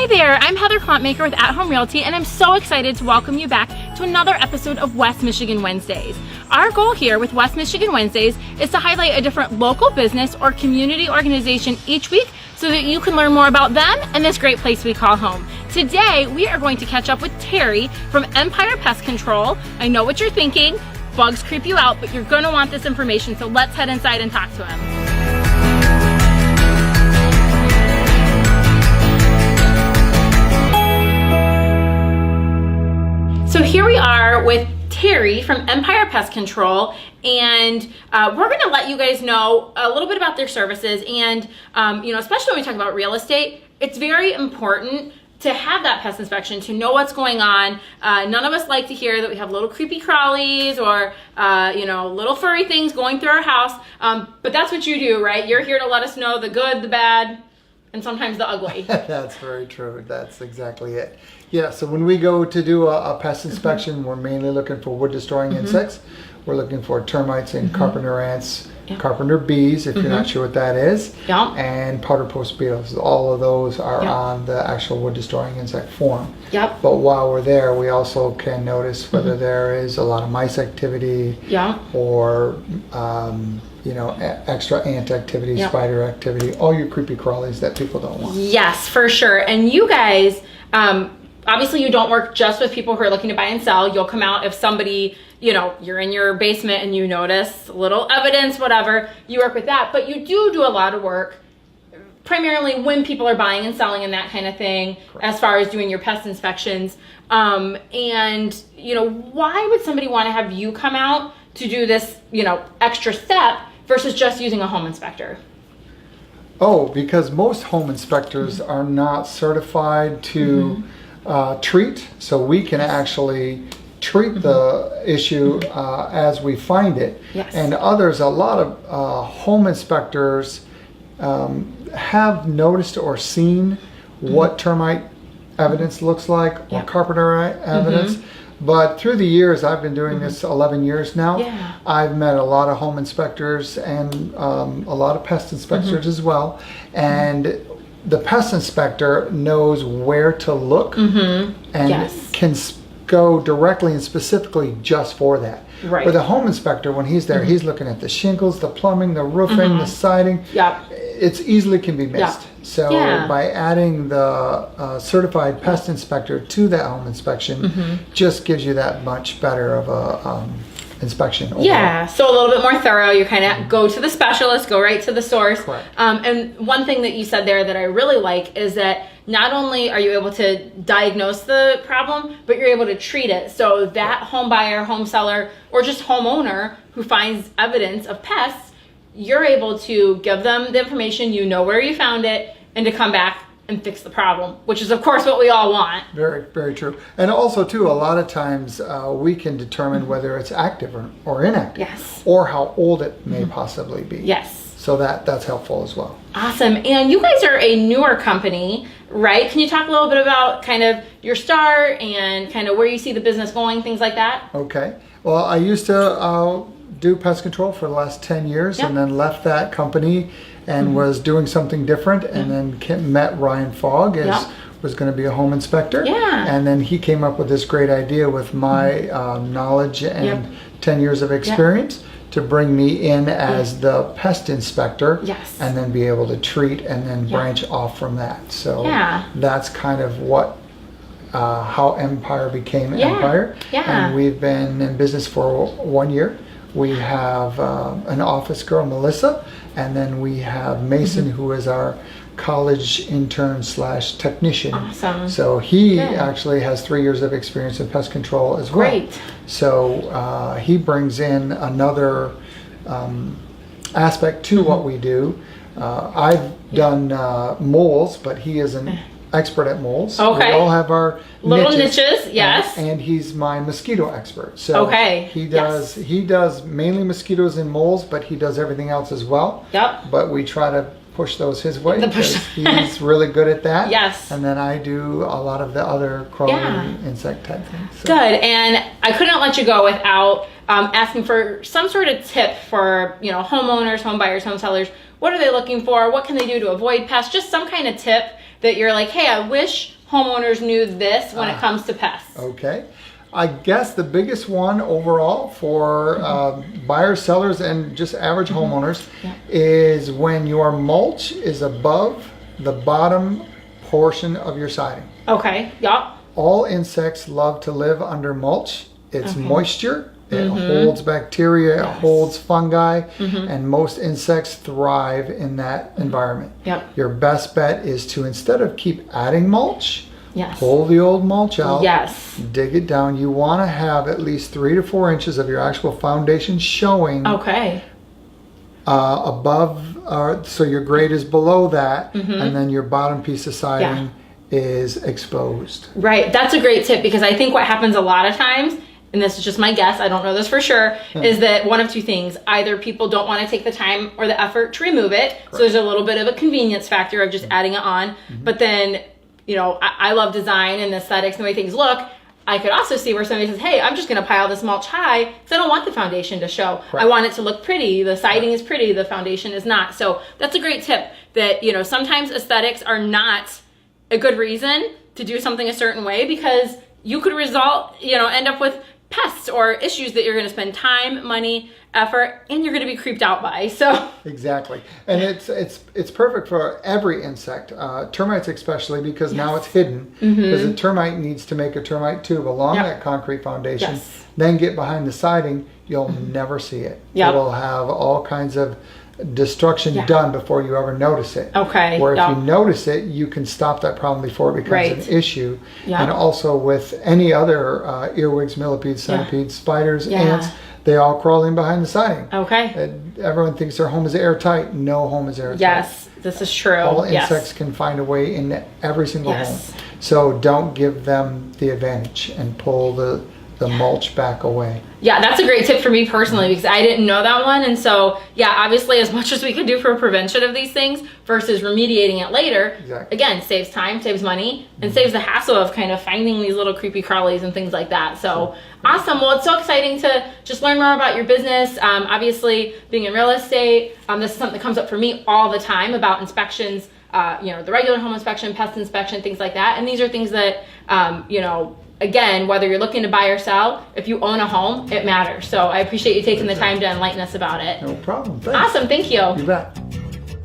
Hi there, I'm Heather Klontmaker with At Home Realty, and I'm so excited to welcome you back to another episode of West Michigan Wednesdays. Our goal here with West Michigan Wednesdays is to highlight a different local business or community organization each week so that you can learn more about them and this great place we call home. Today, we are going to catch up with Terry from Empire Pest Control. I know what you're thinking, bugs creep you out, but you're gonna want this information, so let's head inside and talk to him. So here we are with Terry from Empire Pest Control, and we're going to let you guys know a little bit about their services. And especially when we talk about real estate, it's very important to have that pest inspection, to know what's going on. None of us like to hear that we have little creepy-crawlies or little furry things going through our house, but that's what you do, right? You're here to let us know the good, the bad, and sometimes the ugly. That's very true. That's exactly it. Yeah, so when we go to do a pest inspection, we're mainly looking for wood-destroying insects. We're looking for termites and carpenter ants, carpenter bees, if you're not sure what that is, and powder post beetles. All of those are on the actual wood-destroying insect form. But while we're there, we also can notice whether there is a lot of mice activity or extra ant activity, spider activity, all your creepy crawlies that people don't want. Yes, for sure. And you guys, obviously you don't work just with people who are looking to buy and sell. You'll come out if somebody, you're in your basement and you notice little evidence, whatever, you work with that. But you do a lot of work primarily when people are buying and selling and that kind of thing, as far as doing your pest inspections. Why would somebody want to have you come out to do this, extra step versus just using a home inspector? Oh, because most home inspectors are not certified to treat, so we can actually treat the issue as we find it. And others, a lot of home inspectors have noticed or seen what termite evidence looks like or carpenter evidence. But through the years, I've been doing this 11 years now. I've met a lot of home inspectors and a lot of pest inspectors as well. And the pest inspector knows where to look and can go directly and specifically just for that. With a home inspector, when he's there, he's looking at the shingles, the plumbing, the roofing, the siding. It's easily can be missed. So by adding the certified pest inspector to that home inspection, just gives you that much better of a inspection overall. So a little bit more thorough. You kind of go to the specialist, go right to the source. And one thing that you said there that I really like is that not only are you able to diagnose the problem, but you're able to treat it. So that home buyer, home seller, or just homeowner who finds evidence of pests, you're able to give them the information, where you found it, and to come back and fix the problem, which is of course what we all want. Very, very true. And also too, a lot of times we can determine whether it's active or inactive, or how old it may possibly be. So that's helpful as well. Awesome. And you guys are a newer company, right? Can you talk a little bit about kind of your start and kind of where you see the business going, things like that? Okay. Well, I used to do pest control for the last 10 years and then left that company and was doing something different, and then met Ryan Fogg as was going to be a home inspector. And then he came up with this great idea with my knowledge and 10 years of experience to bring me in as the pest inspector and then be able to treat and then branch off from that. So that's kind of what how Empire became Empire. And we've been in business for 1 year. We have an office girl, Melissa, and then we have Mason, who is our college intern / technician. So he actually has 3 years of experience in pest control as well. So he brings in another aspect to what we do. I've done moles, but he is an expert at moles. We all have our little niches, and he's my mosquito expert. So he does mainly mosquitoes and moles, but he does everything else as well. But we try to push those his way because he's really good at that. And then I do a lot of the other crawly insect type things. So. Good. And I couldn't let you go without asking for some sort of tip for homeowners, home buyers, home sellers. What are they looking for? What can they do to avoid pests? Just some kind of tip that you're like, hey, I wish homeowners knew this when it comes to pests? Okay. I guess the biggest one overall for buyers, sellers, and just average homeowners is when your mulch is above the bottom portion of your siding. Okay, yup. All insects love to live under mulch. It's moisture, it holds bacteria, it holds fungi, and most insects thrive in that environment. Yep. Your best bet is to, instead of keep adding mulch, Yes. pull the old mulch out, Yes. dig it down. You want to have at least 3 to 4 inches of your actual foundation showing Okay. above, so your grade is below that, and then your bottom piece of siding is exposed. Right. That's a great tip, because I think what happens a lot of times, and this is just my guess, I don't know this for sure, is that one of two things. Either people don't want to take the time or the effort to remove it, so there's a little bit of a convenience factor of just adding it on, but then, you know, I love design and aesthetics and the way things look. I could also see where somebody says, hey, I'm just going to pile this mulch high because I don't want the foundation to show. I want it to look pretty. The siding is pretty. The foundation is not. So that's a great tip, that, you know, sometimes aesthetics are not a good reason to do something a certain way, because you could end up with pests or issues that you're going to spend time, money, effort, and you're going to be creeped out by. So exactly, and it's perfect for every insect, termites especially, because now it's hidden. Because a termite needs to make a termite tube along that concrete foundation, then get behind the siding. You'll never see it. It'll have all kinds of destruction done before you ever notice it. Okay. Where if you notice it, you can stop that problem before it becomes an issue. And also with any other earwigs, millipedes, centipedes, spiders, ants, they all crawl in behind the siding. Okay. Everyone thinks their home is airtight. No home is airtight. Yes, this is true. All insects can find a way in every single home. So don't give them the advantage and pull the mulch back away. Yeah, that's a great tip for me personally, because I didn't know that one. And so, yeah, obviously, as much as we can do for prevention of these things versus remediating it later, again, saves time, saves money, and saves the hassle of kind of finding these little creepy crawlies and things like that. So awesome. Well, it's so exciting to just learn more about your business. Obviously, being in real estate, this is something that comes up for me all the time about inspections, the regular home inspection, pest inspection, things like that. And these are things that, again, whether you're looking to buy or sell, if you own a home, it matters. So I appreciate you taking the time to enlighten us about it. No problem. Thanks. Awesome. Thank you. You bet.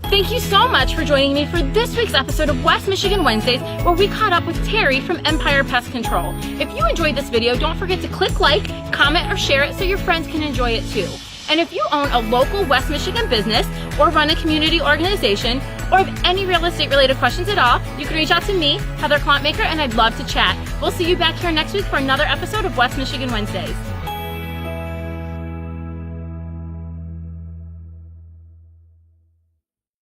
Thank you so much for joining me for this week's episode of West Michigan Wednesdays, where we caught up with Terry from Empire Pest Control. If you enjoyed this video, don't forget to click like, comment, or share it so your friends can enjoy it too. And if you own a local West Michigan business or run a community organization, or have any real estate related questions at all, you can reach out to me, Heather Klontmaker, and I'd love to chat. We'll see you back here next week for another episode of West Michigan Wednesdays.